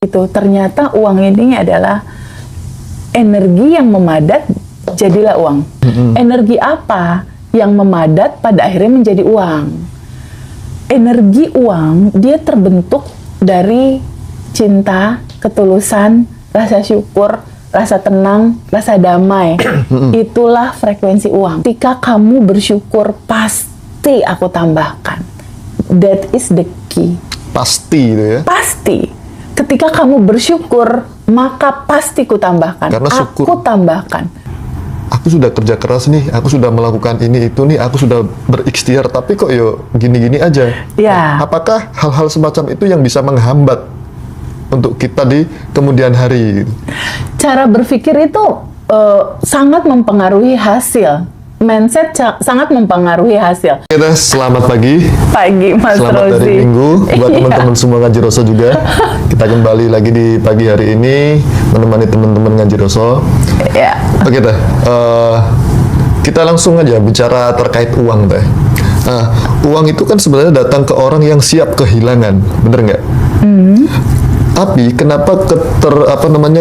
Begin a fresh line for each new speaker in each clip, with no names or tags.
Itu ternyata uang ini adalah energi yang memadat, jadilah uang. Energi apa yang memadat pada akhirnya menjadi uang? Energi uang dia terbentuk dari cinta, ketulusan, rasa syukur, rasa tenang, rasa damai. Itulah frekuensi uang. Ketika kamu bersyukur, pasti aku tambahkan. That is the key.
Pasti itu ya.
Pasti. Ketika kamu bersyukur, maka pasti ku tambahkan.
Karena syukur.
Aku tambahkan.
Aku sudah kerja keras nih, aku sudah melakukan ini itu nih, aku sudah berikhtiar, tapi kok yo gini-gini aja.
Ya.
Apakah hal-hal semacam itu yang bisa menghambat untuk kita di kemudian hari?
Cara berpikir itu sangat mempengaruhi hasil. Mindset sangat mempengaruhi hasil.
Kita selamat pagi.
Pagi, Mas
Selamat
Rozi.
dari Minggu buat
Iya.
teman-teman semua Ngaji Roso juga. Kita kembali lagi di pagi hari ini menemani teman-teman Ngaji Roso.
Ya.
Oke teh, kita langsung aja bicara terkait uang teh. Nah, uang itu kan sebenarnya datang ke orang yang siap kehilangan, bener nggak? Tapi kenapa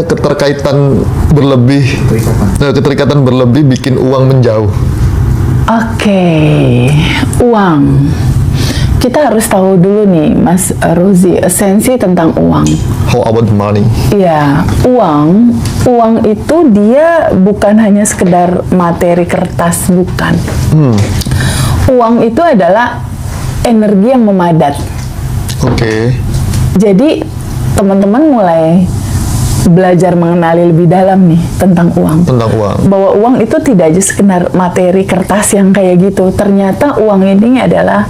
keterkaitan berlebih, keterikatan berlebih bikin uang menjauh?
Oke, uang. Kita harus tahu dulu nih, Mas Rozi, esensi tentang uang.
How about money?
Iya, uang itu dia bukan hanya sekedar materi kertas, bukan. Uang itu adalah energi yang memadat.
Oke.
Jadi teman-teman mulai belajar mengenali lebih dalam nih tentang uang.
Tentang uang.
Bahwa uang itu tidak aja sekedar materi kertas yang kayak gitu. Ternyata uang ini adalah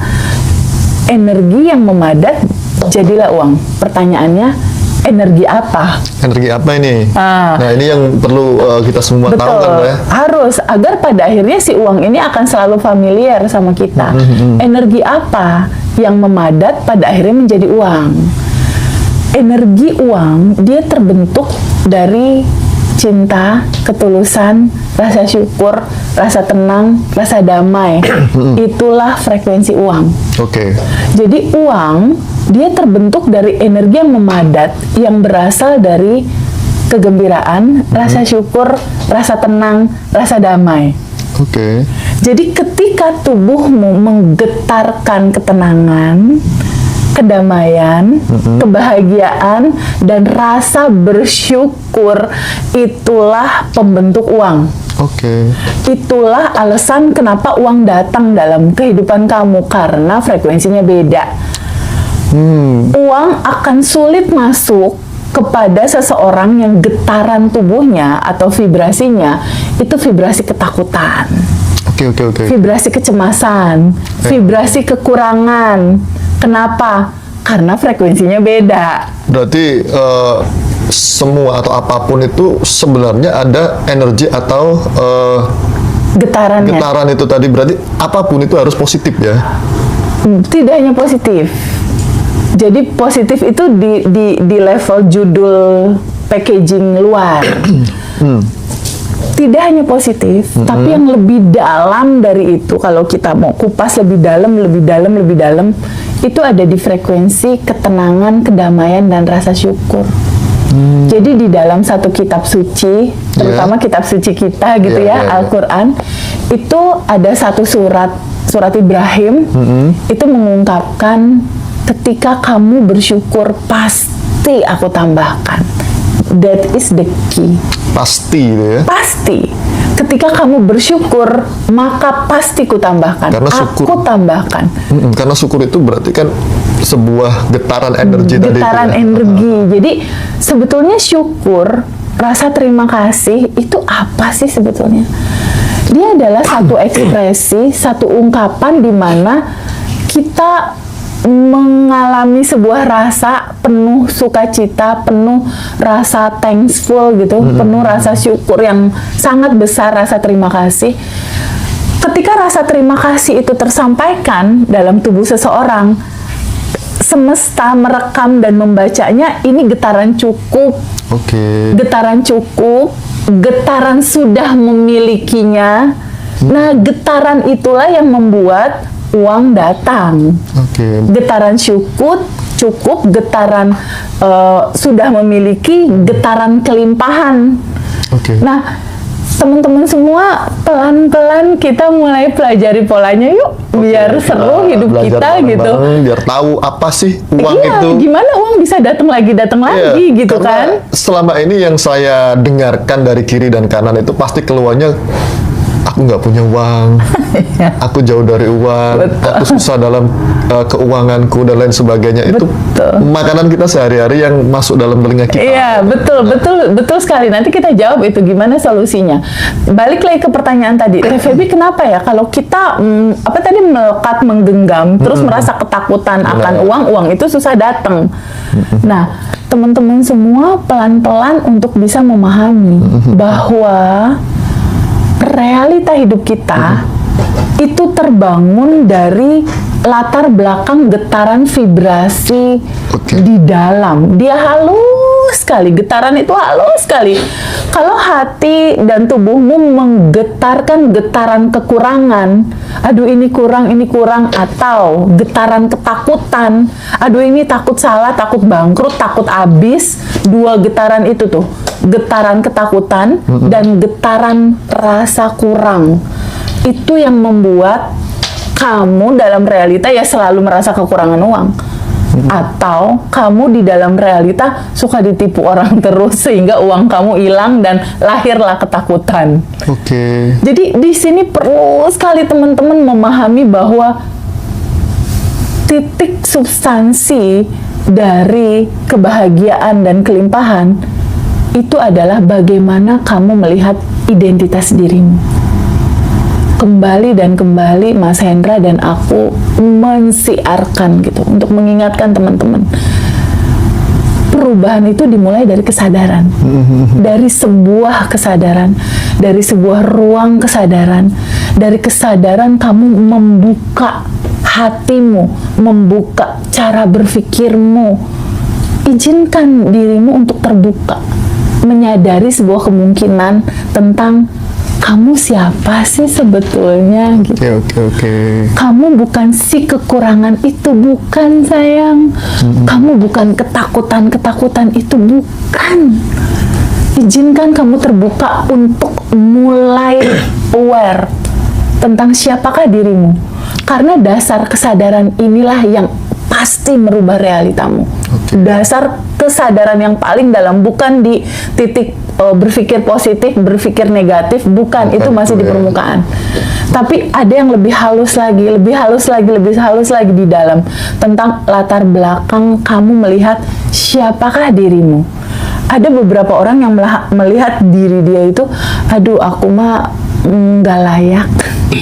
energi yang memadat, jadilah uang. Pertanyaannya, energi apa?
Energi apa ini? Nah, ini yang perlu kita semua tahu kan,
Betul,
ya?
harus agar pada akhirnya si uang ini akan selalu familiar sama kita. Energi apa yang memadat pada akhirnya menjadi uang? Energi uang dia terbentuk dari cinta, ketulusan, rasa syukur, rasa tenang, rasa damai. Itulah frekuensi uang.
Oke.
Jadi uang dia terbentuk dari energi yang memadat yang berasal dari kegembiraan, rasa syukur, rasa tenang, rasa damai.
Oke.
Jadi ketika tubuhmu menggetarkan ketenangan, kedamaian, kebahagiaan, dan rasa bersyukur, itulah pembentuk uang.
Oke.
Itulah alasan kenapa uang datang dalam kehidupan kamu, karena frekuensinya beda. Uang akan sulit masuk kepada seseorang yang getaran tubuhnya atau vibrasinya itu vibrasi ketakutan,
Oke.
vibrasi kecemasan, vibrasi kekurangan. Kenapa? Karena frekuensinya beda.
Berarti semua atau apapun itu sebenarnya ada energi atau
Getarannya
getaran itu tadi, berarti apapun itu harus positif ya?
tidak hanya positif. Jadi positif itu di level judul packaging luar. Tidak hanya positif, tapi yang lebih dalam dari itu, kalau kita mau kupas lebih dalam, itu ada di frekuensi ketenangan, kedamaian, dan rasa syukur. Jadi di dalam satu kitab suci, terutama kitab suci kita gitu Al-Quran, itu ada satu surat Ibrahim, itu mengungkapkan ketika kamu bersyukur, pasti aku tambahkan. That is the key.
Pasti itu ya?
Pasti. Ketika kamu bersyukur, maka pasti ku tambahkan.
Karena syukur.
Aku tambahkan.
Karena syukur itu berarti kan sebuah getaran energi tadi.
Getaran
itu ya?
energi. Jadi sebetulnya syukur, rasa terima kasih itu apa sih sebetulnya? Dia adalah satu ekspresi, satu ungkapan di mana kita mengalami sebuah rasa penuh sukacita, penuh rasa thankful gitu, penuh rasa syukur yang sangat besar, rasa terima kasih. Ketika rasa terima kasih itu tersampaikan dalam tubuh seseorang, semesta merekam dan membacanya, ini getaran cukup.
Oke.
Getaran cukup, getaran sudah memilikinya. Nah, getaran itulah yang membuat uang datang.
Oke.
Getaran syukur, cukup, getaran sudah memiliki getaran kelimpahan.
Oke.
Nah, teman-teman semua, pelan-pelan kita mulai pelajari polanya yuk, biar seru hidup
belajar
kita gitu.
bareng-bareng, biar tahu apa sih uang
Iya,
itu.
gimana uang bisa datang lagi
Iya,
gitu
karena
kan?
selama ini yang saya dengarkan dari kiri dan kanan itu pasti keluarnya, aku nggak punya uang, aku jauh dari uang,
Betul.
aku susah dalam keuanganku dan lain sebagainya. Itu
Betul.
makanan kita sehari-hari yang masuk dalam telinga kita.
Iya, betul sekali. Nanti kita jawab itu gimana solusinya. Balik lagi ke pertanyaan tadi, Teh Feby, kenapa ya kalau kita apa tadi melekat, menggenggam, terus merasa ketakutan akan uang itu susah datang. Nah, teman-teman semua pelan-pelan untuk bisa memahami bahwa realita hidup kita itu terbangun dari latar belakang getaran vibrasi
Oke.
di dalam. Dia halus sekali, getaran itu halus sekali. Kalau hati dan tubuhmu menggetarkan getaran kekurangan, aduh ini kurang, atau getaran ketakutan, aduh ini takut salah, takut bangkrut, takut habis, dua getaran itu tuh, getaran ketakutan dan getaran rasa kurang. Itu yang membuat kamu dalam realita ya selalu merasa kekurangan uang. Atau kamu di dalam realita suka ditipu orang terus sehingga uang kamu hilang dan lahirlah ketakutan.
Oke.
Jadi di sini perlu sekali teman-teman memahami bahwa titik substansi dari kebahagiaan dan kelimpahan itu adalah bagaimana kamu melihat identitas dirimu. Kembali dan kembali Mas Hendra dan aku mensiarkan gitu untuk mengingatkan teman-teman. Perubahan itu dimulai dari kesadaran. Dari sebuah kesadaran, dari sebuah ruang kesadaran, dari kesadaran kamu membuka hatimu, membuka cara berpikirmu. Izinkan dirimu untuk terbuka, menyadari sebuah kemungkinan tentang kamu siapa sih sebetulnya gitu.
Oke.
Kamu bukan si kekurangan itu, bukan sayang. Kamu bukan ketakutan itu, bukan. Izinkan kamu terbuka untuk mulai aware tentang siapakah dirimu. Karena dasar kesadaran inilah yang pasti merubah realitamu. Dasar kesadaran yang paling dalam, bukan di titik berpikir positif, berpikir negatif, bukan, itu masih di permukaan. Tapi ada yang lebih halus lagi di dalam, tentang latar belakang kamu melihat siapakah dirimu. Ada beberapa orang yang melihat diri dia itu, aduh aku mah nggak layak.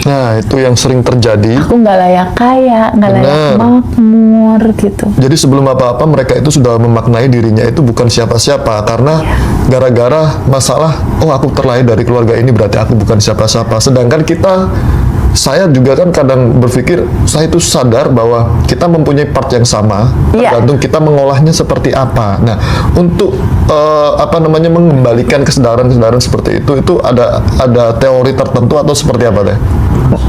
Nah, itu yang sering terjadi.
Aku nggak layak kaya, nggak layak makmur gitu.
Jadi sebelum apa-apa mereka itu sudah memaknai dirinya itu bukan siapa-siapa karena gara-gara masalah, oh aku terlahir dari keluarga ini berarti aku bukan siapa-siapa. Sedangkan saya juga kan kadang berpikir, saya itu sadar bahwa kita mempunyai part yang sama, tergantung kita mengolahnya seperti apa. Nah, untuk mengembalikan kesadaran seperti itu ada teori tertentu atau seperti apa Teh?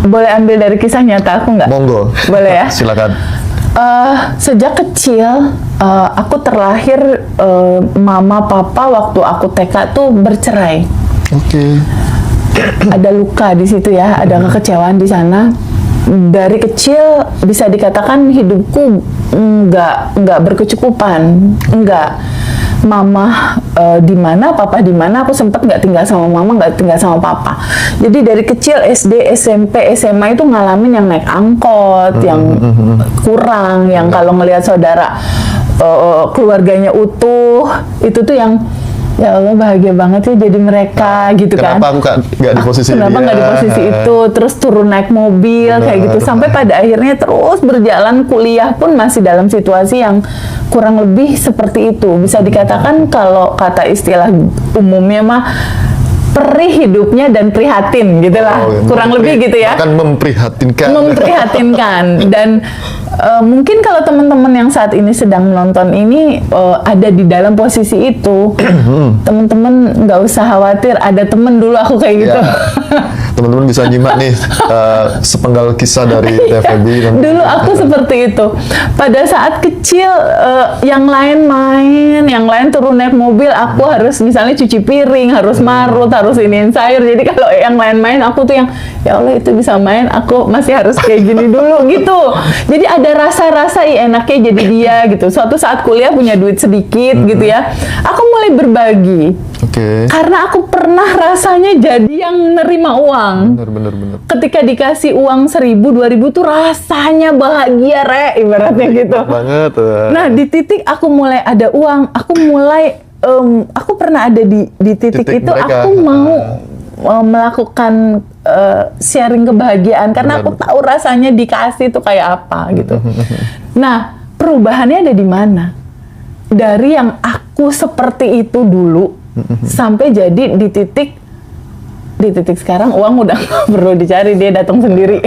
Boleh ambil dari kisah nyata aku nggak?
Monggo.
Boleh ya?
Silakan.
Sejak kecil aku terlahir, mama papa waktu aku TK tuh bercerai.
Oke.
Ada luka di situ ya, ada kekecewaan di sana. Dari kecil bisa dikatakan hidupku nggak berkecukupan, nggak. Mama di mana, papa di mana, aku sempat nggak tinggal sama mama, nggak tinggal sama papa. Jadi dari kecil SD, SMP, SMA itu ngalamin yang naik angkot, yang kurang, yang kalau ngelihat saudara keluarganya utuh, itu tuh yang ya Allah bahagia banget ya jadi mereka gitu kan.
Kenapa aku nggak di posisi
Kenapa nggak di posisi itu? Terus turun naik mobil kayak gitu sampai pada akhirnya terus berjalan, kuliah pun masih dalam situasi yang kurang lebih seperti itu. Bisa dikatakan kalau kata istilah umumnya mah perih hidupnya dan prihatin gitulah. Kurang lebih gitu ya.
Akan memprihatinkan.
Memprihatinkan dan Mungkin kalau teman-teman yang saat ini sedang menonton ini ada di dalam posisi itu, teman-teman nggak usah khawatir. Ada temen dulu aku kayak gitu.
Ya. Teman-teman bisa nyimak nih sepenggal kisah dari TFB.
Dulu aku seperti itu. Pada saat kecil, yang lain main, yang lain turun naik mobil, aku harus misalnya cuci piring, harus marut, harus iniin sayur. Jadi kalau yang lain main, aku tuh yang ya Allah itu bisa main, aku masih harus kayak gini dulu gitu. Jadi ada rasa-rasa enaknya jadi dia gitu. Suatu saat kuliah punya duit sedikit gitu ya, aku mulai berbagi.
Oke.
Karena aku pernah rasanya jadi yang nerima uang.
Bener.
Ketika dikasih uang 1.000, 2.000 tuh rasanya bahagia, ibaratnya gitu.
Banget.
Nah, di titik aku mulai ada uang, aku mulai, aku pernah ada di titik itu,
mereka.
aku mau melakukan sharing kebahagiaan karena aku tahu rasanya dikasih itu kayak apa gitu. Nah, perubahannya ada di mana? Dari yang aku seperti itu dulu sampai jadi di titik sekarang uang udah nggak perlu dicari, dia datang sendiri.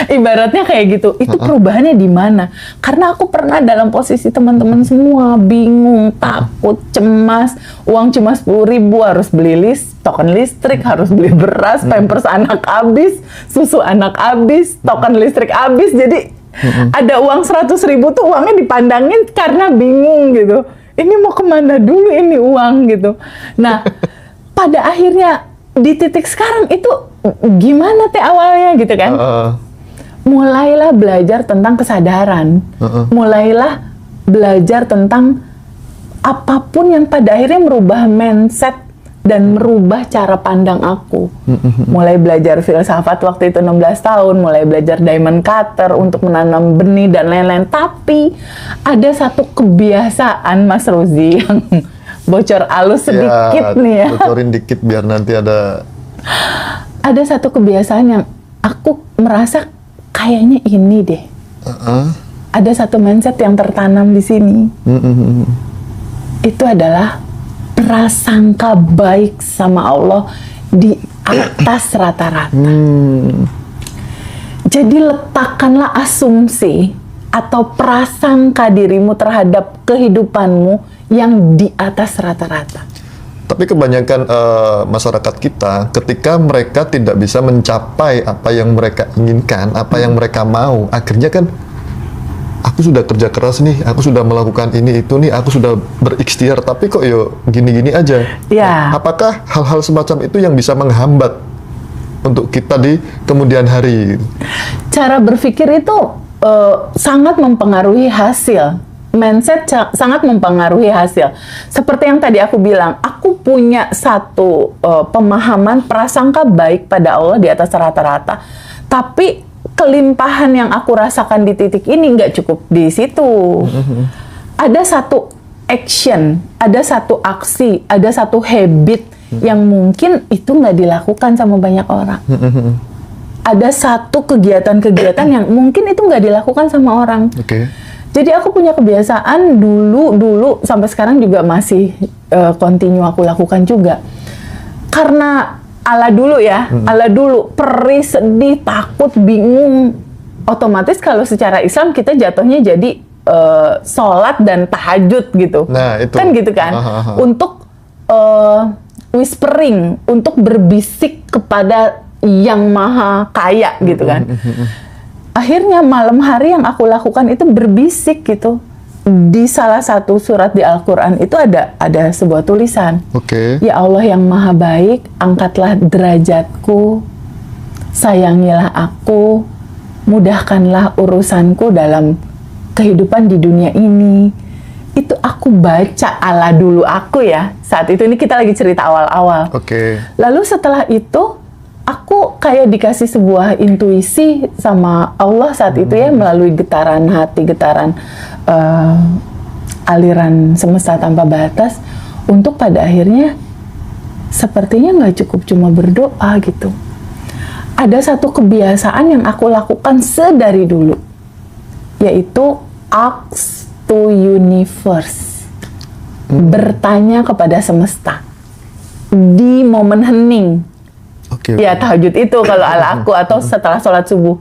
Ibaratnya kayak gitu. Itu perubahannya di mana? Karena aku pernah dalam posisi teman-teman semua bingung, takut, cemas. Uang cuma 10.000, harus beli token listrik, harus beli beras, pampers anak habis, susu anak habis, token listrik habis. Jadi ada uang 100.000 tuh uangnya dipandangin karena bingung gitu. Ini mau kemana dulu ini uang gitu. Nah, pada akhirnya di titik sekarang itu gimana teh awalnya gitu kan? Mulailah belajar tentang kesadaran. Mulailah belajar tentang apapun yang pada akhirnya merubah mindset dan merubah cara pandang aku. Mulai belajar filsafat waktu itu 16 tahun, mulai belajar diamond cutter untuk menanam benih dan lain-lain. Tapi ada satu kebiasaan Mas Rozi yang bocor halus sedikit nih ya.
Bocorin dikit biar nanti ada.
Ada satu kebiasaan yang aku merasa kayaknya ini deh. Ada satu mindset yang tertanam di sini. Itu adalah prasangka baik sama Allah di atas rata-rata. Jadi letakkanlah asumsi atau prasangka dirimu terhadap kehidupanmu yang di atas rata-rata.
Tapi kebanyakan masyarakat kita, ketika mereka tidak bisa mencapai apa yang mereka inginkan, apa yang mereka mau, akhirnya kan, aku sudah kerja keras nih, aku sudah melakukan ini itu nih, aku sudah berikhtiar, tapi kok yo gini-gini aja.
Ya.
Apakah hal-hal semacam itu yang bisa menghambat untuk kita di kemudian hari?
Cara berpikir itu sangat mempengaruhi hasil. Mindset sangat mempengaruhi hasil. Seperti yang tadi aku bilang, aku punya satu pemahaman prasangka baik pada Allah di atas rata-rata. Tapi kelimpahan yang aku rasakan di titik ini nggak cukup di situ. Ada satu action, ada satu aksi, ada satu habit yang mungkin itu nggak dilakukan sama banyak orang. Ada satu kegiatan-kegiatan yang mungkin itu nggak dilakukan sama orang. Jadi aku punya kebiasaan dulu sampai sekarang juga masih continue aku lakukan juga. Karena ala dulu ya, ala dulu perih, sedih, takut, bingung. Otomatis kalau secara Islam kita jatuhnya jadi sholat dan tahajud gitu.
Nah, itu.
Kan gitu kan. Untuk whispering, untuk berbisik kepada yang maha kaya gitu kan. Akhirnya malam hari yang aku lakukan itu berbisik gitu. Di salah satu surat di Al-Quran itu ada sebuah tulisan. Ya Allah yang maha baik, angkatlah derajatku, sayangilah aku, mudahkanlah urusanku dalam kehidupan di dunia ini. Itu aku baca ala dulu aku ya. Saat itu ini kita lagi cerita awal-awal. Lalu setelah itu aku kayak dikasih sebuah intuisi sama Allah saat itu ya, melalui getaran hati, getaran aliran semesta tanpa batas, untuk pada akhirnya sepertinya nggak cukup cuma berdoa gitu. Ada satu kebiasaan yang aku lakukan sedari dulu, yaitu ask to universe, bertanya kepada semesta di momen hening. Ya tahajud itu kalau ala aku, atau setelah sholat subuh.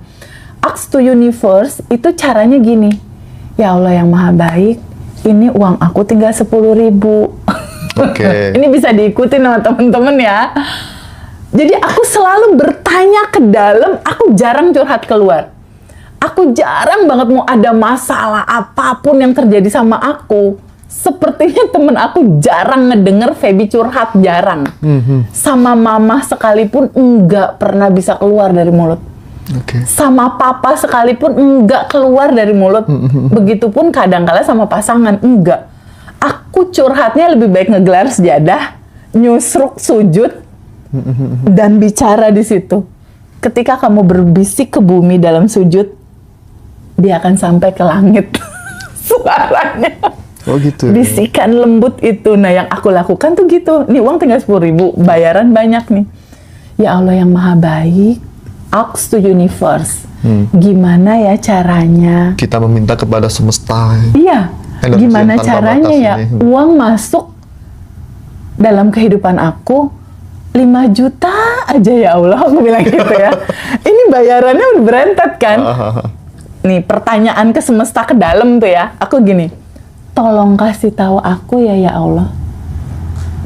ask to universe itu caranya gini. Ya Allah yang maha baik, ini uang aku tinggal 10.000.
Oke.
Ini bisa diikutin sama temen-temen ya. Jadi aku selalu bertanya ke dalam, aku jarang curhat keluar. Aku jarang banget mau ada masalah apapun yang terjadi sama aku. Sepertinya temen aku jarang ngedenger Feby curhat, jarang. Sama mama sekalipun enggak pernah bisa keluar dari mulut.
Oke.
Sama papa sekalipun enggak keluar dari mulut. Begitupun kadang-kala sama pasangan, enggak. Aku curhatnya lebih baik ngegelar sejadah, nyusruk sujud, dan bicara di situ. Ketika kamu berbisik ke bumi dalam sujud, dia akan sampai ke langit. Suaranya.
Oh gitu.
Bisikan lembut itu. Nah yang aku lakukan tuh gitu. Nih uang tinggal 10.000, bayaran banyak nih. Ya Allah yang maha baik, ask to universe. Gimana ya caranya?
Kita meminta kepada semesta.
Iya.
Energi
Gimana
yang tanpa
caranya
batas
ya
ini.
uang masuk dalam kehidupan aku 5 juta aja ya Allah, aku bilang gitu ya. Ini bayarannya udah berentet kan? Nih pertanyaan ke semesta ke dalam tuh ya. Aku gini, tolong kasih tahu aku ya Allah.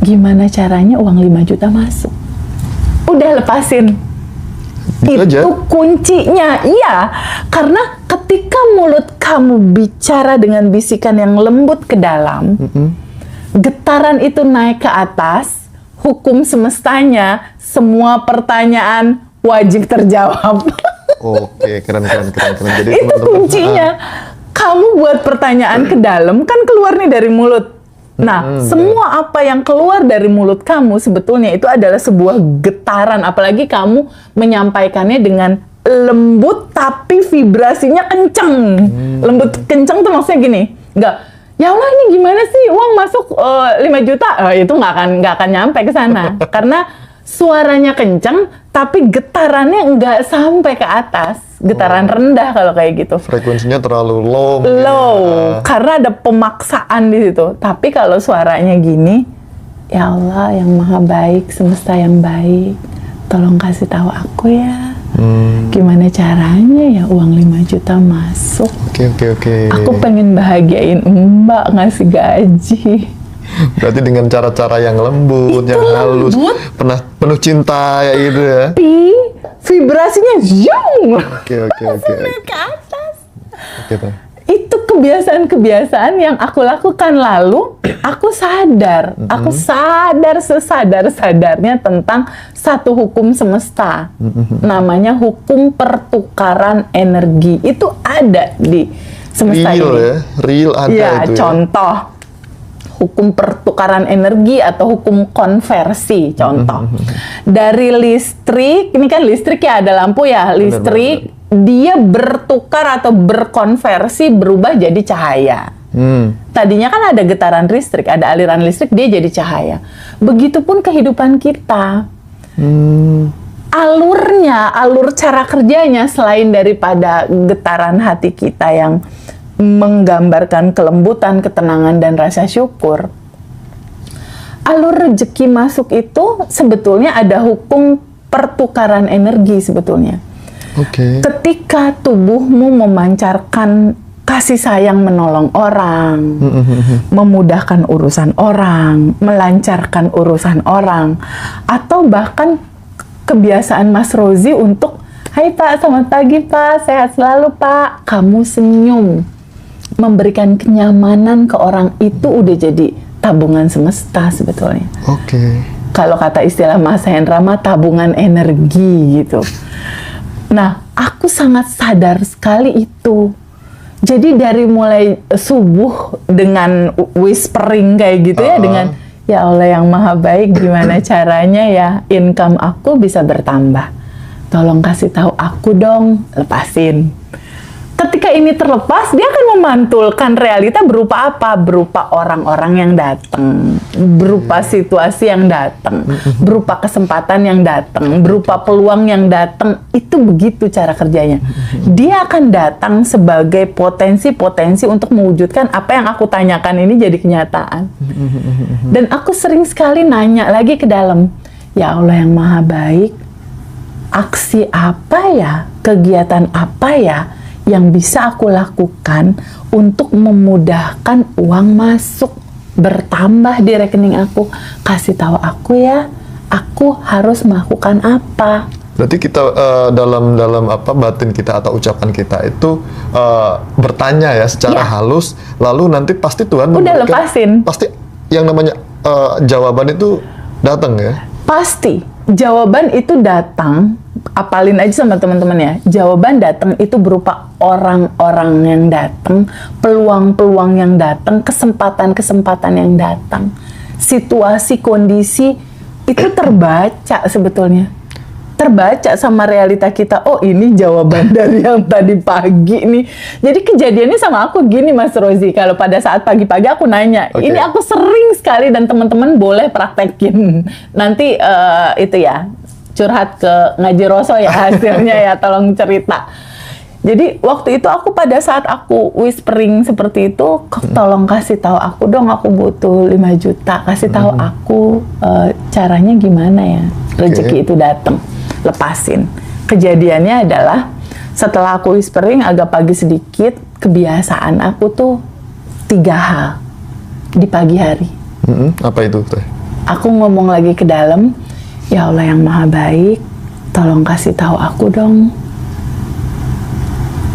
Gimana caranya uang 5 juta masuk? Udah lepasin.
Gitu aja.
Itu kuncinya, iya. Karena ketika mulut kamu bicara dengan bisikan yang lembut ke dalam, getaran itu naik ke atas, hukum semestanya, semua pertanyaan wajib terjawab.
Oke, keren. Jadi
Itu
teman-teman,
kuncinya. Kamu buat pertanyaan ke dalam, kan keluar nih dari mulut. Nah, semua apa yang keluar dari mulut kamu sebetulnya itu adalah sebuah getaran. Apalagi kamu menyampaikannya dengan lembut tapi vibrasinya kenceng. Lembut kenceng tuh maksudnya gini, nggak, ya Allah ini gimana sih uang masuk 5 juta? Itu nggak akan nyampe ke sana. Karena suaranya kenceng tapi getarannya nggak sampai ke atas. Getaran rendah kalau kayak gitu.
frekuensinya terlalu low.
Low,
Ya.
karena ada pemaksaan di situ. Tapi kalau suaranya gini, ya Allah yang maha baik, semesta yang baik, tolong kasih tahu aku ya, gimana caranya ya uang 5 juta masuk.
Oke.
Aku pengen bahagiain Mbak ngasih gaji.
Berarti dengan cara-cara yang lembut, yang halus,
lembut.
penuh cinta ya gitu ya.
Tapi vibrasinya zoom
Oke.
naik ke atas.
Oke, Teh.
Itu kebiasaan-kebiasaan yang aku lakukan, lalu aku sadar, aku sadar sesadar-sadarnya tentang satu hukum semesta, namanya hukum pertukaran energi. Itu ada di semesta
Real
ini.
ya, real ada
Ya,
itu ya.
contoh hukum pertukaran energi atau hukum konversi, contoh. Dari listrik, ini kan listrik ya, ada lampu ya, listrik, dia bertukar atau berkonversi, berubah jadi cahaya. Tadinya kan ada getaran listrik, ada aliran listrik, dia jadi cahaya. Begitupun kehidupan kita. Alur cara kerjanya, selain daripada getaran hati kita yang menggambarkan kelembutan, ketenangan, dan rasa syukur, alur rezeki masuk itu sebetulnya ada hukum pertukaran energi sebetulnya.
Oke.
Ketika tubuhmu memancarkan kasih sayang, menolong orang, memudahkan urusan orang, melancarkan urusan orang, atau bahkan kebiasaan Mas Rozi untuk, hai Pak, selamat pagi Pak, sehat selalu Pak, kamu senyum, memberikan kenyamanan ke orang, itu udah jadi tabungan semesta sebetulnya.
Oke.
Kalau kata istilah Mas Hendra mah tabungan energi gitu. Nah, aku sangat sadar sekali itu. Jadi dari mulai subuh dengan whispering kayak gitu ya, dengan ya Allah yang maha baik, gimana caranya ya income aku bisa bertambah. Tolong kasih tahu aku dong, lepasin. Ketika ini terlepas, dia akan memantulkan realita berupa apa? Berupa orang-orang yang datang, berupa situasi yang datang, berupa kesempatan yang datang, berupa peluang yang datang. Itu begitu cara kerjanya. Dia akan datang sebagai potensi-potensi untuk mewujudkan apa yang aku tanyakan ini jadi kenyataan. Dan aku sering sekali nanya lagi ke dalam, ya Allah yang maha baik, aksi apa ya, kegiatan apa ya yang bisa aku lakukan untuk memudahkan uang masuk bertambah di rekening aku. Kasih tahu aku ya, aku harus melakukan apa.
Berarti kita dalam apa batin kita atau ucapan kita itu bertanya ya secara halus, lalu nanti pasti Tuhan
Udah
memberikan-
lepasin.
Pasti yang namanya jawaban itu datang ya.
Pasti jawaban itu datang. Apalin aja sama teman-teman ya. Jawaban datang itu berupa orang-orang yang datang, peluang-peluang yang datang, kesempatan-kesempatan yang datang. Situasi, kondisi itu terbaca sebetulnya. Terbaca sama realita kita. Oh, ini jawaban dari yang tadi pagi nih. Jadi kejadiannya sama aku gini, Mas Rozi. Kalau pada saat pagi-pagi aku nanya,
Oke.
ini aku sering sekali dan teman-teman boleh praktekin. Nanti itu ya, curhat ke Ngaji Roso ya hasilnya ya, tolong cerita. Jadi waktu itu aku pada saat aku whispering seperti itu, tolong kasih tahu aku dong, aku butuh 5 juta. Kasih tahu aku caranya gimana ya rezeki itu datang. Lepasin. Kejadiannya adalah setelah aku whispering agak pagi sedikit, kebiasaan aku tuh 3 hal di pagi hari.
Apa itu Teh?
Aku ngomong lagi ke dalam, ya Allah yang maha baik, tolong kasih tahu aku dong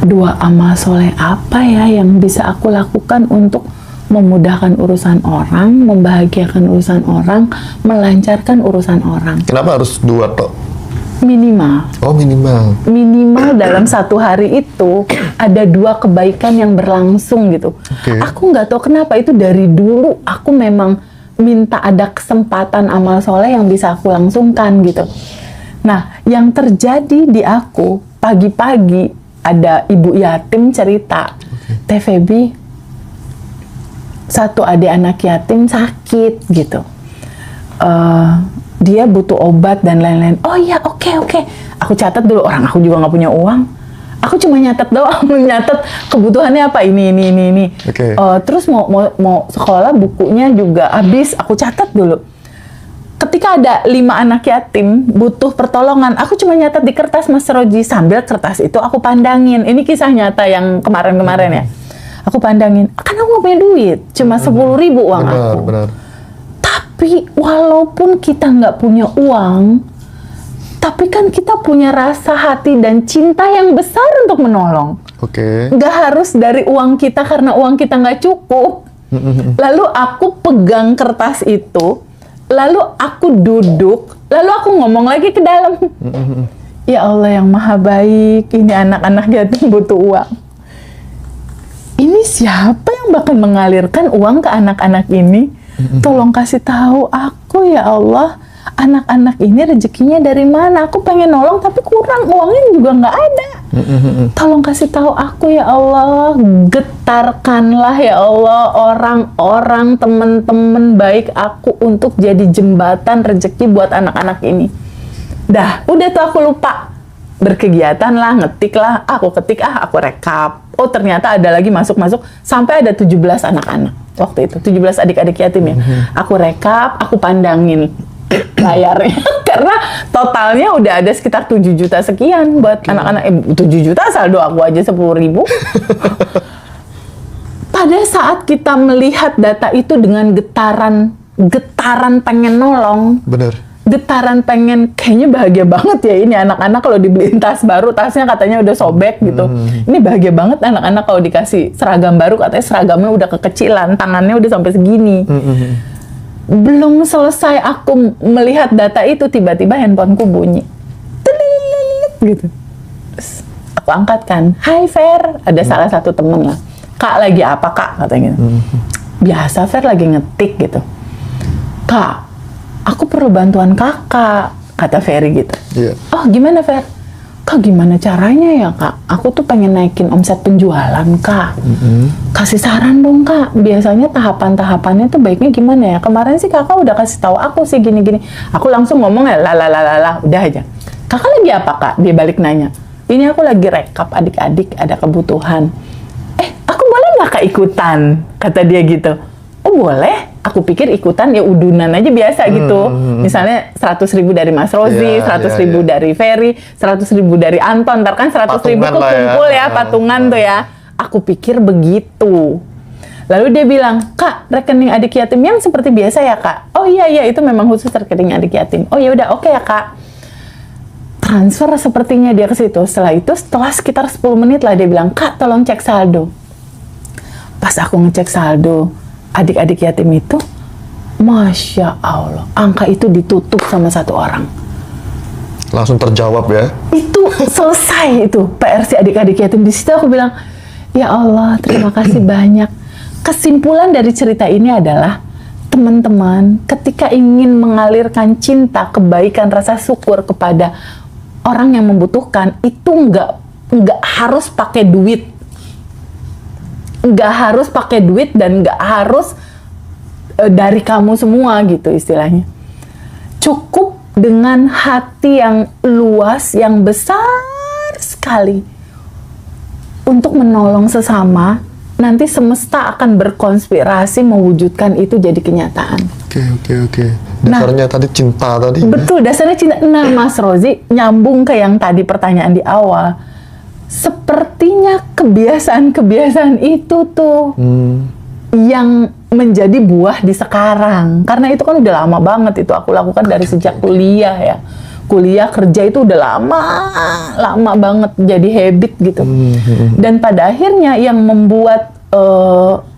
2 amal soleh apa ya yang bisa aku lakukan untuk memudahkan urusan orang, membahagiakan urusan orang, melancarkan urusan orang.
Kenapa harus 2 tok?
Minimal.
Oh, minimal.
Minimal dalam satu hari itu ada 2 kebaikan yang berlangsung gitu.
Oke.
Aku nggak tahu kenapa itu dari dulu aku memang minta ada kesempatan amal soleh yang bisa aku langsungkan gitu. Nah, yang terjadi di aku pagi-pagi ada ibu yatim cerita, Teh Feby, 1 adik anak yatim sakit gitu. Dia butuh obat dan lain-lain. Oh iya, oke. Aku catat dulu, orang aku juga nggak punya uang. Aku cuma nyatet doang, nyatet kebutuhannya apa ini.
Oke.
Terus mau sekolah bukunya juga habis, aku catat dulu. Ketika ada 5 anak yatim butuh pertolongan, aku cuma nyatet di kertas, Mas Roji, sambil kertas itu aku pandangin. Ini kisah nyata yang kemarin-kemarin ya. Aku pandangin, kan aku nggak punya duit, cuma 10.000 uang aku.
Benar.
Tapi walaupun kita nggak punya uang, tapi kan kita punya rasa hati dan cinta yang besar untuk menolong.
Oke.
Nggak harus dari uang kita karena uang kita nggak cukup. Lalu aku pegang kertas itu, lalu aku duduk, lalu aku ngomong lagi ke dalam. Ya Allah yang maha baik, ini anak-anak yatim butuh uang. Ini siapa yang bakal mengalirkan uang ke anak-anak ini? Tolong kasih tahu aku ya Allah, anak-anak ini rezekinya dari mana? Aku pengen nolong tapi kurang, uangnya juga nggak ada. Tolong kasih tahu aku ya Allah, getarkanlah ya Allah orang-orang, teman-teman baik aku untuk jadi jembatan rezeki buat anak-anak ini. Dah, udah tuh aku lupa. Berkegiatan lah, ngetik lah, aku ketik, aku rekap. Oh ternyata ada lagi masuk-masuk, sampai ada 17 anak-anak waktu itu, 17 adik-adik yatim ya. Aku rekap, aku pandangin layarnya, karena totalnya udah ada sekitar 7 juta sekian buat anak-anak. 7 juta saldo aku aja 10.000. Pada saat kita melihat data itu dengan getaran pengen nolong,
Benar.
getaran pengen, kayaknya bahagia banget ya ini anak-anak kalau dibeliin tas baru, tasnya katanya udah sobek gitu. Ini bahagia banget anak-anak kalau dikasih seragam baru, katanya seragamnya udah kekecilan, tangannya udah sampai segini. Belum selesai aku melihat data itu, tiba-tiba handphoneku bunyi. Telililit gitu. Terus aku angkat kan, "Hai Fer," ada salah satu temen lah. "Kak lagi apa Kak?" katanya gitu. Biasa Fer lagi ngetik gitu. "Kak, aku perlu bantuan kakak," kata Ferry gitu.
Iya.
"Oh gimana Fer?" "Kak gimana caranya ya Kak? Aku tuh pengen naikin omset penjualan Kak. Kasih saran dong Kak, biasanya tahapan-tahapannya tuh baiknya gimana ya? Kemarin sih kakak udah kasih tahu aku sih gini-gini." Aku langsung ngomong ya lah, udah aja. "Kakak lagi apa Kak?" Dia balik nanya. "Ini aku lagi rekap adik-adik ada kebutuhan." Aku boleh nggak Kak ikutan?" kata dia gitu. "Oh boleh, aku pikir ikutan ya udunan aja biasa gitu. Misalnya 100.000 dari Mas Rozi, 100.000 dari Ferry, 100.000 dari Anton. Ntar kan 100.000
Patungan
tuh
lah ya.
kumpul ya, patungan tuh ya. Aku pikir begitu. Lalu dia bilang, Kak, rekening adik yatim yang seperti biasa ya Kak? Oh iya, itu memang khusus rekening adik yatim. Oh ya udah, oke ya Kak. Transfer sepertinya dia ke situ. Setelah sekitar 10 menit lah dia bilang, Kak, tolong cek saldo. Pas aku ngecek saldo adik-adik yatim itu, Masya Allah, angka itu ditutup sama satu orang.
Langsung terjawab ya.
Itu selesai itu PR si adik-adik yatim. Di situ aku bilang, ya Allah, terima kasih banyak. Kesimpulan dari cerita ini adalah, teman-teman, ketika ingin mengalirkan cinta, kebaikan, rasa syukur kepada orang yang membutuhkan, itu nggak harus pakai duit. Nggak harus pakai duit dan nggak harus dari kamu semua gitu istilahnya. Cukup dengan hati yang luas, yang besar sekali untuk menolong sesama. Nanti semesta akan berkonspirasi mewujudkan itu jadi kenyataan.
Oke. Dasarnya tadi cinta tadi.
Betul, dasarnya cinta. Nah, Mas Rozi, nyambung ke yang tadi pertanyaan di awal. Sepertinya kebiasaan-kebiasaan itu tuh yang menjadi buah di sekarang. Karena itu kan udah lama banget itu aku lakukan dari sejak kuliah ya. Kuliah kerja itu udah lama banget jadi habit gitu. Dan pada akhirnya yang membuat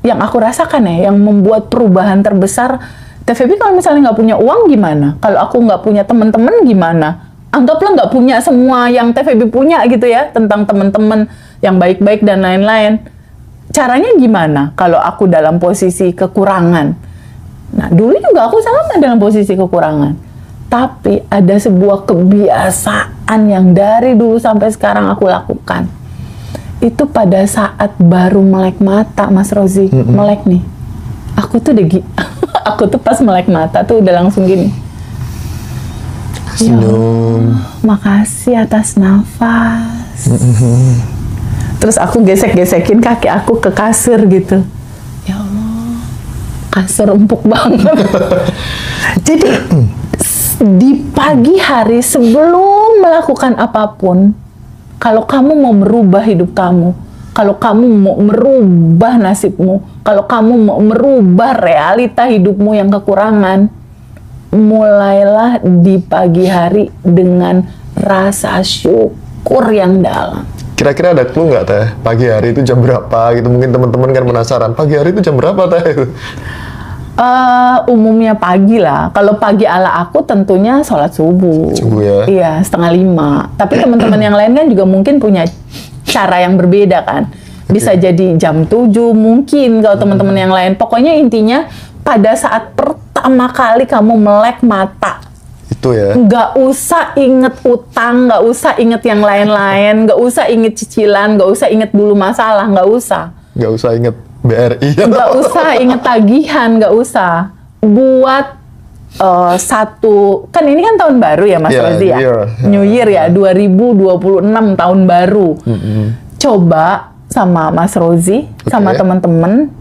yang aku rasakan ya, yang membuat perubahan terbesar, TVB kalau misalnya nggak punya uang gimana? Kalau aku nggak punya teman-teman gimana? Anggaplah nggak punya semua yang TVB punya gitu ya, tentang teman-teman yang baik-baik dan lain-lain. Caranya gimana kalau aku dalam posisi kekurangan? Nah, dulu juga aku sama dalam posisi kekurangan. Tapi ada sebuah kebiasaan yang dari dulu sampai sekarang aku lakukan. Itu pada saat baru melek mata, Mas Rozi, melek nih. Aku tuh aku tuh pas melek mata tuh udah langsung gini. Ya Allah, makasih atas nafas. Terus aku gesek-gesekin kaki aku ke kasur gitu. Ya Allah, kasur empuk banget. Jadi di pagi hari sebelum melakukan apapun, kalau kamu mau merubah hidup kamu, kalau kamu mau merubah nasibmu, kalau kamu mau merubah realita hidupmu yang kekurangan, mulailah di pagi hari dengan rasa syukur yang dalam.
Kira-kira ada clue nggak Teh? Pagi hari itu jam berapa gitu? Mungkin teman-teman kan penasaran. Pagi hari itu jam berapa Teh?
Umumnya pagi lah. Kalau pagi ala aku tentunya sholat subuh.
Subuh ya?
Iya, 4:30. Tapi teman-teman yang lain kan juga mungkin punya cara yang berbeda kan. Bisa jadi jam 7 mungkin kalau teman-teman yang lain. Pokoknya intinya pada saat pertama kali kamu melek mata,
Itu ya?
nggak usah inget utang, nggak usah inget yang lain-lain, nggak usah inget cicilan, nggak usah inget dulu masalah, nggak usah.
Nggak usah inget BRI.
Nggak usah inget tagihan, nggak usah. Buat satu, kan ini kan tahun baru ya Mas Rozi ya? New Year ya, 2026 tahun baru. Coba sama Mas Rozi, sama teman-teman,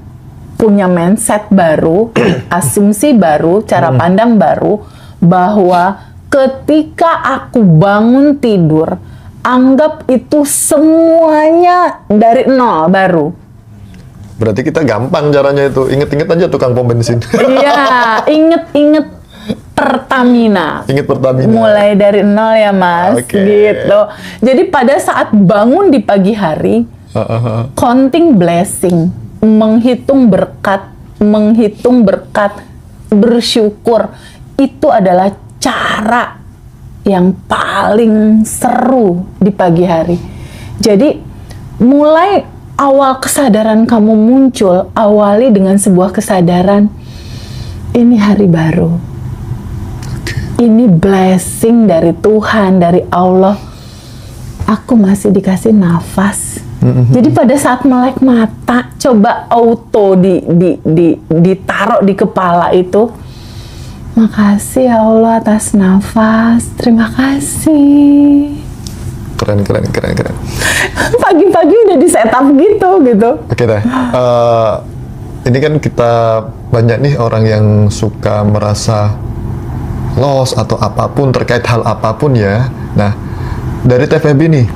punya mindset baru, asumsi baru, cara pandang baru, bahwa ketika aku bangun tidur, anggap itu semuanya dari nol baru.
Berarti kita gampang caranya itu. Inget-inget aja tukang pom bensin.
Iya, inget-inget Pertamina.
Inget Pertamina.
Mulai dari nol ya Mas, gitu. Jadi pada saat bangun di pagi hari, counting blessing, menghitung berkat, bersyukur, itu adalah cara yang paling seru di pagi hari. Jadi mulai awal kesadaran kamu muncul, awali dengan sebuah kesadaran, ini hari baru. Ini blessing dari Tuhan, dari Allah. Aku masih dikasih nafas. Jadi pada saat melek mata, coba auto ditaruh di kepala itu. Makasih ya Allah atas nafas. Terima kasih.
Keren.
Pagi-pagi udah di setup gitu.
Oke Teh. ini kan kita banyak nih orang yang suka merasa loss atau apapun terkait hal apapun ya. Nah, dari TVB nih,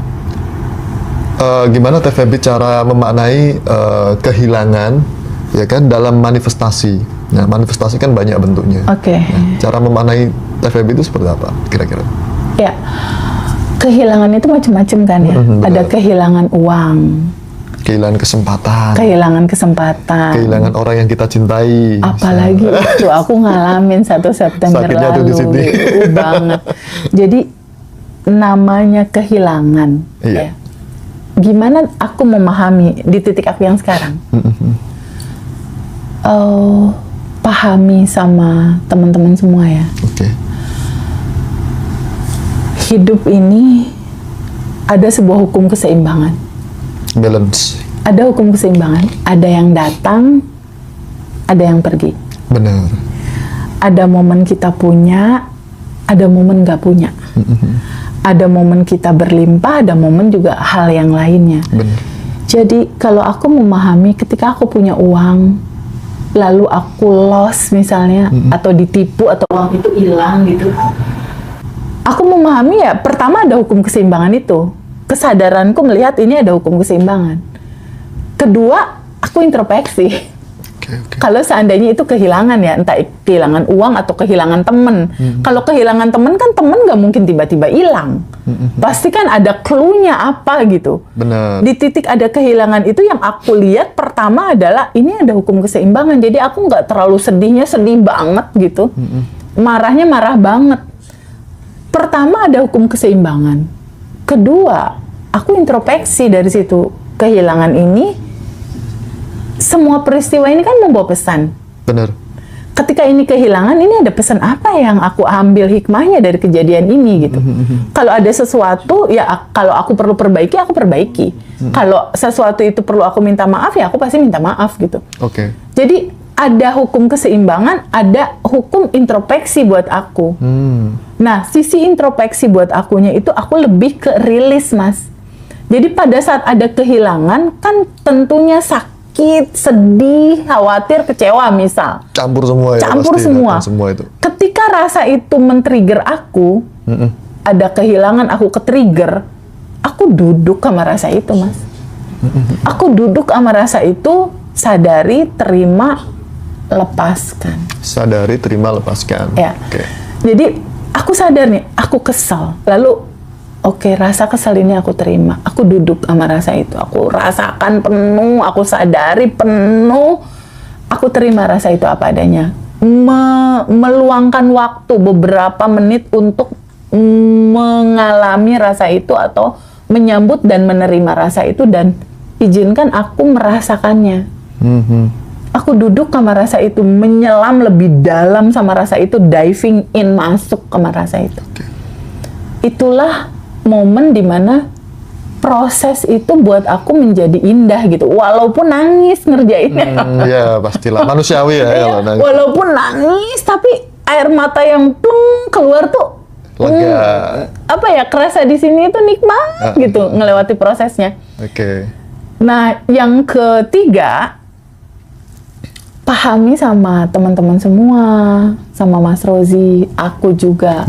gimana TVB cara memaknai kehilangan, ya kan, dalam manifestasi. Nah, manifestasi kan banyak bentuknya.
Oke.
Nah, cara memaknai TVB itu seperti apa kira-kira?
Ya, kehilangan itu macam-macam kan ya.
Betul.
Ada kehilangan uang,
Kehilangan kesempatan,
kehilangan kesempatan,
kehilangan orang yang kita cintai.
apalagi itu aku ngalamin 1 September
Sakitnya tuh di
lalu
sini.
banget. Jadi namanya kehilangan.
Iya.
Ya. Gimana aku memahami di titik aku yang sekarang? Pahami sama teman-teman semua ya.
Oke.
Hidup ini ada sebuah hukum keseimbangan.
Balance.
Ada hukum keseimbangan. Ada yang datang, ada yang pergi.
Benar.
Ada momen kita punya, ada momen nggak punya. Ada momen kita berlimpah, ada momen juga hal yang lainnya.
Benar.
Jadi kalau aku memahami ketika aku punya uang, lalu aku loss misalnya, atau ditipu, atau uang itu hilang gitu. Aku memahami ya, pertama ada hukum keseimbangan itu. Kesadaranku melihat ini ada hukum keseimbangan. Kedua, aku introspeksi.
Oke.
Kalau seandainya itu kehilangan ya, entah kehilangan uang atau kehilangan temen. Kalau kehilangan temen kan temen nggak mungkin tiba-tiba hilang. Pasti kan ada clue-nya apa gitu.
Benar.
Di titik ada kehilangan itu yang aku lihat pertama adalah ini ada hukum keseimbangan. Jadi aku nggak terlalu sedih banget gitu. Marahnya marah banget. Pertama ada hukum keseimbangan. Kedua, aku introspeksi dari situ. Kehilangan ini, semua peristiwa ini kan membawa pesan.
Benar.
Ketika ini kehilangan, ini ada pesan apa yang aku ambil hikmahnya dari kejadian ini gitu. Kalau ada sesuatu, ya kalau aku perlu perbaiki, aku perbaiki. Kalau sesuatu itu perlu aku minta maaf, ya aku pasti minta maaf gitu.
Oke.
Jadi ada hukum keseimbangan, ada hukum introspeksi buat aku. Nah, sisi introspeksi buat akunya itu aku lebih ke rilis, Mas. Jadi pada saat ada kehilangan, kan tentunya sakit, sedih, khawatir, kecewa misal.
Campur semua ya.
Campur
pasti,
semua.
datang semua itu.
Ketika rasa itu men-trigger aku, ada kehilangan, aku ke-trigger, aku duduk sama rasa itu, Mas. Aku duduk sama rasa itu, sadari, terima, lepaskan.
Sadari, terima, lepaskan.
Ya.
Oke.
Jadi aku sadar nih, aku kesel. Lalu, oke, rasa kesel ini aku terima. Aku duduk sama rasa itu. Aku rasakan penuh, aku sadari penuh. Aku terima rasa itu apa adanya. Meluangkan waktu beberapa menit untuk mengalami rasa itu atau menyambut dan menerima rasa itu dan izinkan aku merasakannya. Aku duduk sama rasa itu, menyelam lebih dalam sama rasa itu, diving in, masuk sama rasa itu. Itulah momen dimana proses itu buat aku menjadi indah gitu. Walaupun nangis ngerjainnya.
Ya pastilah manusiawi ya kalau nangis.
Walaupun nangis, tapi air mata yang plung keluar tuh
Lega.
apa ya, kerasa di sini itu nikmat gitu ngelewati prosesnya.
Oke.
Nah, yang ketiga, pahami sama teman-teman semua, sama Mas Rozi, aku juga.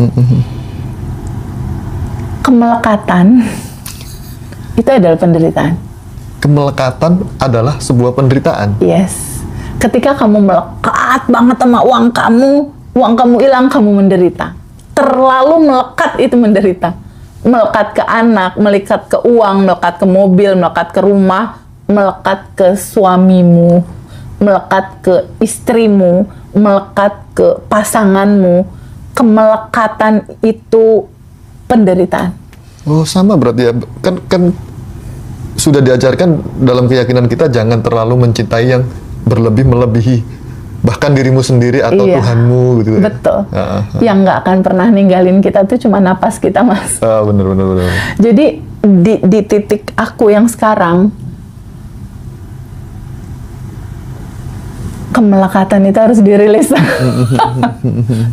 Kemelekatan itu adalah penderitaan.
Kemelekatan adalah sebuah penderitaan.
Yes. Ketika kamu melekat banget sama uang kamu hilang, kamu menderita. Terlalu melekat itu menderita. Melekat ke anak, melekat ke uang, melekat ke mobil, melekat ke rumah, melekat ke suamimu, melekat ke istrimu, melekat ke pasanganmu. Kemelekatan itu penderitaan.
Oh sama berarti ya, kan sudah diajarkan dalam keyakinan kita jangan terlalu mencintai yang melebihi bahkan dirimu sendiri atau
Iya,
Tuhanmu gitu ya.
Betul. Yang nggak akan pernah ninggalin kita tuh cuma napas kita, Mas.
Bener.
Jadi di titik aku yang sekarang, kemelekatan itu harus dirilis.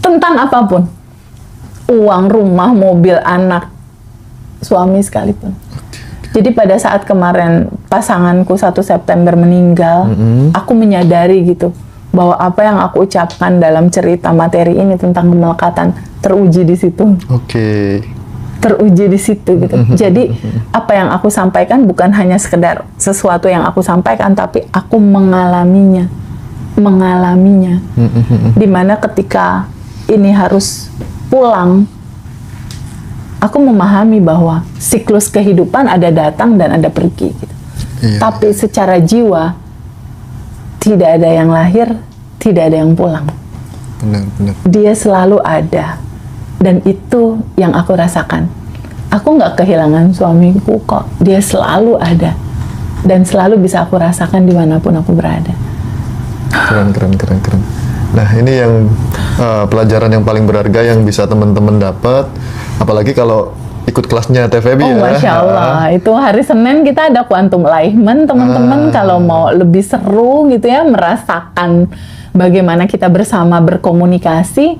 Tentang apapun. Uang, rumah, mobil, anak, suami sekalipun. Jadi pada saat kemarin pasanganku 1 September meninggal, aku menyadari gitu bahwa apa yang aku ucapkan dalam cerita materi ini tentang kemelekatan teruji di situ.
Oke.
Teruji di situ gitu. Jadi apa yang aku sampaikan bukan hanya sekedar sesuatu yang aku sampaikan, tapi aku mengalaminya. Dimana ketika ini harus pulang, aku memahami bahwa siklus kehidupan ada datang dan ada pergi gitu.
Iya.
Tapi secara jiwa tidak ada yang lahir, tidak ada yang pulang.
Benar.
Dia selalu ada. Dan itu yang aku rasakan. Aku nggak kehilangan suamiku kok. Dia selalu ada. Dan selalu bisa aku rasakan dimanapun aku berada.
Keren. Nah, ini yang pelajaran yang paling berharga yang bisa teman-teman dapat. Apalagi kalau ikut kelasnya Teh Feby ya.
Masya Allah. Itu hari Senin kita ada Quantum Enlightenment, teman-teman. Kalau mau lebih seru gitu ya, merasakan bagaimana kita bersama berkomunikasi,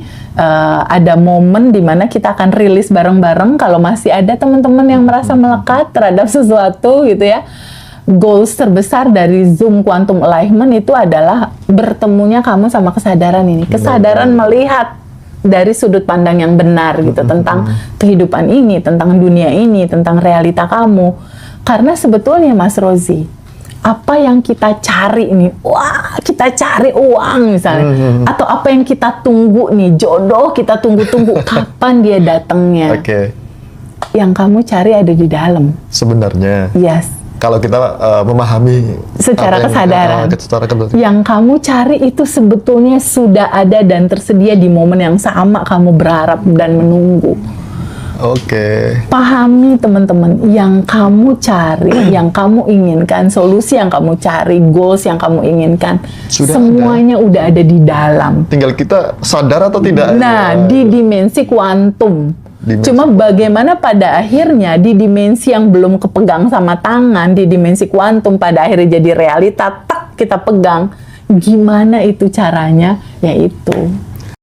ada momen di mana kita akan rilis bareng-bareng. Kalau masih ada teman-teman yang merasa melekat terhadap sesuatu gitu ya, goals terbesar dari Zoom Quantum Enlightenment itu adalah bertemunya kamu sama kesadaran ini. Kesadaran melihat dari sudut pandang yang benar gitu tentang kehidupan ini, tentang dunia ini, tentang realita kamu. Karena sebetulnya Mas Rozi, apa yang kita cari nih, wah kita cari uang misalnya, atau apa yang kita tunggu nih, jodoh kita tunggu-tunggu kapan dia datangnya.
Oke.
Yang kamu cari ada di dalam.
Sebenarnya.
Yes.
Kalau kita memahami
Secara kesadaran.
secara
Yang kamu cari itu sebetulnya sudah ada dan tersedia di momen yang sama kamu berharap dan menunggu.
Oke.
Pahami teman-teman, yang kamu cari, yang kamu inginkan, solusi yang kamu cari, goals yang kamu inginkan,
Sudah
semuanya udah ada di dalam.
Tinggal kita sadar atau tidak.
Nah, di dimensi kuantum. Cuma bagaimana pada akhirnya di dimensi yang belum kepegang sama tangan, di dimensi kuantum pada akhirnya jadi realita, tak kita pegang. Gimana itu caranya? Yaitu